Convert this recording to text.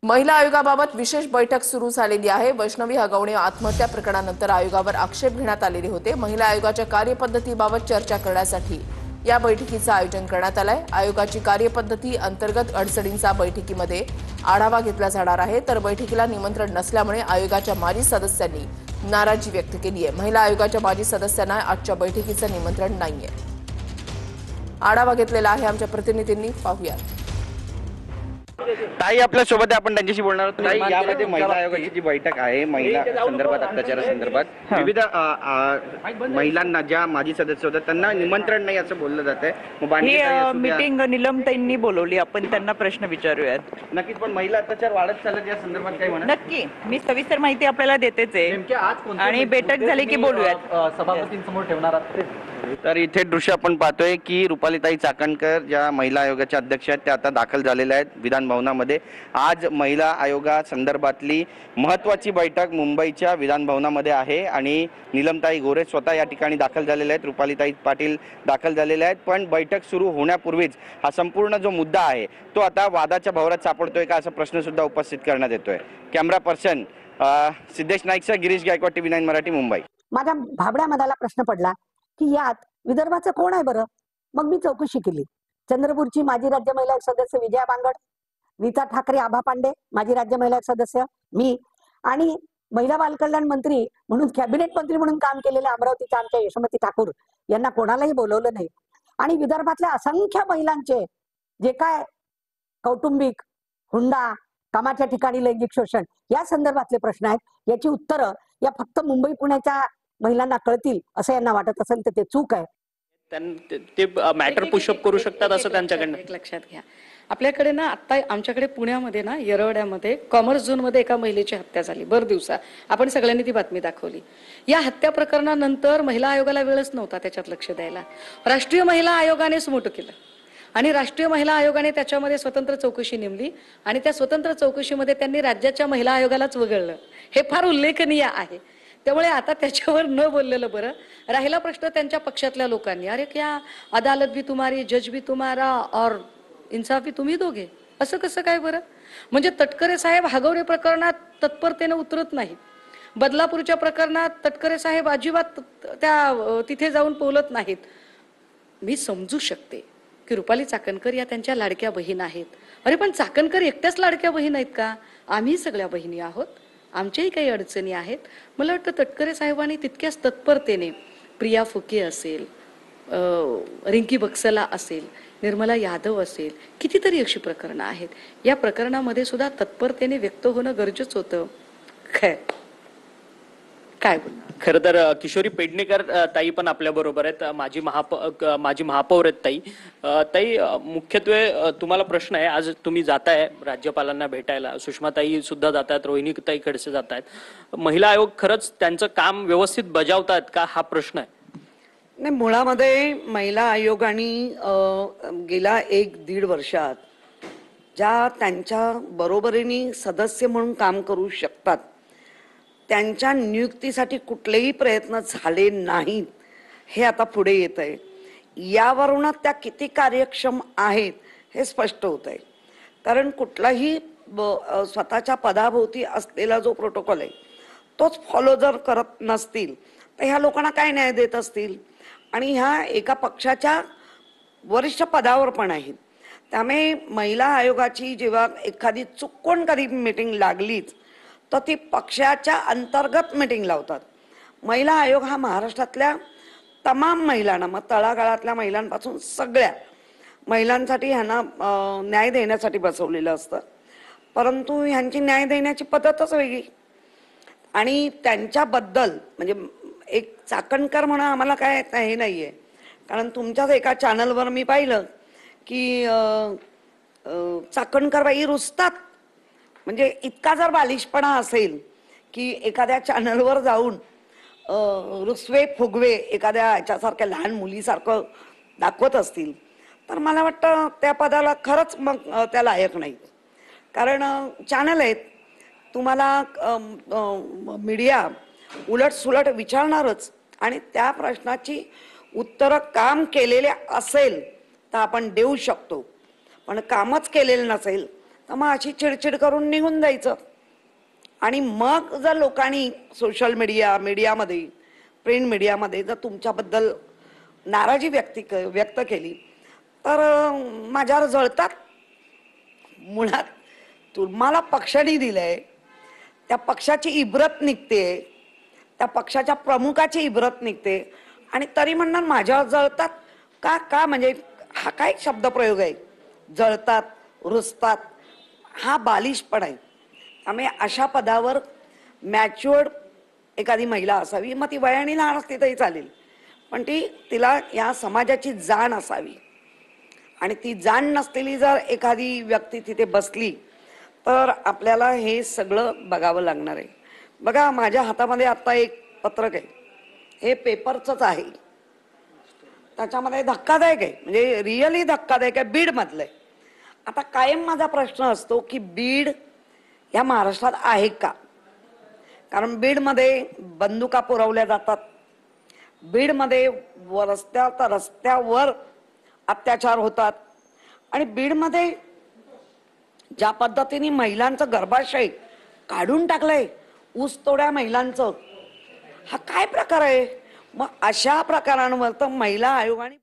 महिला आयोगाबाबत विशेष बैठक सुरू झालेली आहे। वैष्णवी हगवणे आत्महत्या प्रकरणानंतर आयोगावर आक्षेप घेण्यात आलेले होते। महिला आयोगाच्या कार्यपद्धतीबाबत चर्चा करण्यासाठी या बैठकीचं आयोजन करण्यात आलंय। आयोगाची कार्यपद्धती अंतर्गत अडचणींचा बैठकीमध्ये आढावा घेतला जाणार आहे। तर बैठकीला निमंत्रण नसल्यामुळे आयोगाच्या माजी सदस्यांनी नाराजी व्यक्त केली आहे। महिला आयोगाच्या माजी सदस्यांना आजच्या बैठकीचं निमंत्रण नाहीये। आढावा घेतलेला आहे आमच्या प्रतिनिधींनी, पाहूयात। ताई आपल्या सोबत आहे, आपण त्यांच्याशी बोलणार आहोत। ताई, यामध्ये महिला आयोगाची जी बैठक आहे महिला संदर्भात अत्याचारासंदर्भात विविध महिलांना ज्या माजी सदस्य होतात त्यांना निमंत्रण नाही असं बोललं जात आहे। ही मीटिंग निलमताईंनी बोलवली, आपण त्यांना प्रश्न विचारूयात। नक्कीच, पण महिला अत्याचार वाढत चालत या संदर्भात काय म्हणा? नक्की मी सविस्तर माहिती आपल्याला देतेच आहे आणि बैठक झाली की बोलूयात। सभापतींसमोर ठेवणार आहात? तर इथे दृश्य आपण पाहतोय की रुपालीताई चाकणकर ज्या महिला आयोगाच्या अध्यक्ष आहेत त्या आता दाखल झालेल्या आहेत विधान भवनामध्ये। आज महिला आयोगा संदर्भातली महत्त्वाची बैठक मुंबईच्या विधान भवनामध्ये आहे आणि नीलमताई गोरे स्वतः या ठिकाणी दाखल झालेल्या आहेत, रुपालीताई पाटील दाखल झालेल्या आहेत। पण बैठक सुरू होण्यापूर्वीच हा संपूर्ण जो मुद्दा आहे तो आता वादाच्या भोवऱ्यात सापडतोय का असा प्रश्न सुद्धा उपस्थित करण्यात येतोय। कॅमेरा पर्सन सिद्धेश नाईकचा गिरीश गायकवाड, TV9 मराठी, मुंबई। माझ्या भाबड्या मनाला प्रश्न पडला की यात विदर्भाचं कोण आहे बरं? मग मी चौकशी केली। चंद्रपूरची माजी राज्य महिला आयोग सदस्य विजया बांगड, नीता ठाकरे, आभा पांडे माजी राज्य महिला आयोग सदस्य, मी आणि महिला बालकल्याण मंत्री म्हणून कॅबिनेट मंत्री म्हणून काम केलेल्या अमरावतीच्या आमच्या यशोमती ठाकूर यांना कोणालाही बोलवलं नाही। आणि विदर्भातल्या असंख्य महिलांचे जे काय कौटुंबिक हुंडा, कामाच्या ठिकाणी लैंगिक शोषण या संदर्भातले प्रश्न आहेत, याची उत्तरं या फक्त मुंबई पुण्याच्या महिलांना कळतील असं यांना वाटत असेल तर ते चूक आहे। ते मॅटर पुशअप करू शकतात असं त्यांच्याकडनं लक्षात घ्या। आपल्याकडे ना आता आमच्याकडे पुण्यामध्ये ना येरवड्यामध्ये कॉमर्स झोन मध्ये एका महिलेची हत्या झाली भर दिवसा। आपण सगळ्यांनी ती बातमी दाखवली। या हत्या प्रकरणानंतर महिला आयोगाला वेळच नव्हता त्याच्यात लक्ष द्यायला। राष्ट्रीय महिला आयोगाने सुमोटो केलं आणि राष्ट्रीय महिला आयोगाने त्याच्यामध्ये स्वतंत्र चौकशी नेमली आणि त्या स्वतंत्र चौकशीमध्ये त्यांनी राज्याच्या महिला आयोगालाच वगळलं। हे फार उल्लेखनीय आहे। त्यामुळे आता त्याच्यावर न बोललेलं बरं। राहिला प्रश्न त्यांच्या पक्षातल्या लोकांनी, अरे क्या अदालत भी तुम्हारी, जज भी तुम्हारा और इंसाफ भी तुम्ही दोघे, असं कसं काय बरं? म्हणजे तटकरे साहेब हगवणे प्रकरणात तत्परतेने उतरत नाही, बदलापूरच्या प्रकरणात तटकरे साहेब अजिबात त्या तिथे जाऊन बोलत नाहीत। मी समजू शकते की रुपाली चाकणकर या त्यांच्या लाडक्या बहीण आहेत। अरे पण चाकणकर एकट्याच लाडक्या बहीण आहेत का? आम्ही सगळ्या बहिणी आहोत, आमच्याही काही अडचणी आहेत। मला वाटतं तटकरे साहेबांनी तितक्याच तत्परतेने प्रिया फुके असेल, रिंकी बक्सला असेल, निर्मला यादव असेल, कितीतरी अशी प्रकरणं आहेत, या प्रकरणामध्ये सुद्धा तत्परतेने व्यक्त होणं गरजेचं होतं। काय बोलणार? खरं तर किशोरी पेडणेकर ताई पण आपल्या बरोबर आहेत, माजी महापौर आहेत ताई। ताई, मुख्यत्वे तुम्हाला प्रश्न आहे, आज तुम्ही जाताय राज्यपालांना भेटायला, सुषमाताई सुद्धा जात आहेत, रोहिणीताई खडसे जात आहेत। महिला आयोग खरंच त्यांचं काम व्यवस्थित बजावतात का हा प्रश्न आहे? नाही, मुळामध्ये महिला आयोगाने गेल्या 1-1.5 वर्षात ज्या त्यांच्या बरोबरीने सदस्य म्हणून काम करू शकतात त्यांच्या नियुक्तीसाठी कुठलेही प्रयत्न झाले नाहीत, हे आता पुढे येत आहे। यावरूनच त्या किती कार्यक्षम आहेत हे स्पष्ट होत आहे। कारण कुठलाही स्वतःच्या पदाभोवती असलेला जो प्रोटोकॉल आहे तोच फॉलो जर करत नसतील तर ह्या लोकांना काय न्याय देत असतील? आणि ह्या एका पक्षाच्या वरिष्ठ पदावर पण आहेत। त्यामुळे महिला आयोगाची जेव्हा एखादी चुकून कधी मीटिंग लागलीच तर ती पक्षाच्या अंतर्गत मीटिंग लावतात। महिला आयोग हा महाराष्ट्रातल्या तमाम महिलांना, मग तळागाळातल्या महिलांपासून सगळ्या महिलांसाठी ह्यांना न्याय देण्यासाठी बसवलेलं असतं। परंतु ह्यांची न्याय देण्याची पद्धतच वेगळी आणि त्यांच्याबद्दल म्हणजे एक चाकणकर म्हणून आम्हाला काय हे नाहीये। कारण तुमच्याच एका चॅनलवर मी पाहिलं की चाकणकर बाई रुसतात। म्हणजे इतका जर बालिशपणा असेल की एखाद्या चॅनलवर जाऊन रुसवे फुगवे एखाद्या याच्यासारख्या लहान मुलीसारखं दाखवत असतील तर मला वाटतं त्या पदाला खरंच मग त्या लायक नाहीत। कारण चॅनल आहेत, तुम्हाला मीडिया उलट सुलट विचारणारच आणि त्या प्रश्नाची उत्तरं काम केलेले असेल तर आपण देऊ शकतो, पण कामच केलेलं नसेल तर मग अशी चिडचिड करून निघून जायचं. आणि मग जर लोकांनी सोशल मीडियामध्ये प्रिंट मीडियामध्ये जर तुमच्याबद्दल नाराजी व्यक्त केली तर माझ्यावर जळतात. मुळात तुम्हाला पक्षाने दिलंय, त्या पक्षाची इब्रत निघते, त्या पक्षाच्या प्रमुखाची इब्रत निघते आणि तरी म्हणणार माझ्यावर जळतात का का म्हणजे हा काय शब्दप्रयोग आहे, जळतात रुसतात, हा बालिशपणा आहे. त्यामुळे अशा पदावर मॅच्युअर्ड एखादी महिला असावी. मग ती वयाने लहान असती तरी चालेल, पण तिला या समाजाची जाण असावी. आणि ती जाण नसलेली जर एखादी व्यक्ती तिथे बसली तर आपल्याला हे सगळं बघावं लागणार आहे. बघा, माझ्या हातामध्ये आता एक पत्रक आहे, हे पेपरचंच आहे. त्याच्यामध्ये धक्कादायक आहे, म्हणजे रिअली धक्कादायक आहे, बीडमधलं आहे. आता कायम माझा प्रश्न असतो की बीड या महाराष्ट्रात आहे का? कारण बीडमध्ये बंदुका पुरवल्या जातात, बीडमध्ये रस्त्यावर अत्याचार होतात आणि बीडमध्ये ज्या पद्धतीने महिलांचं गर्भाशय काढून टाकलंय, ऊसतोड्या महिलांचं, हा काय प्रकार आहे? मग अशा प्रकारांवर तर महिला आयोगाने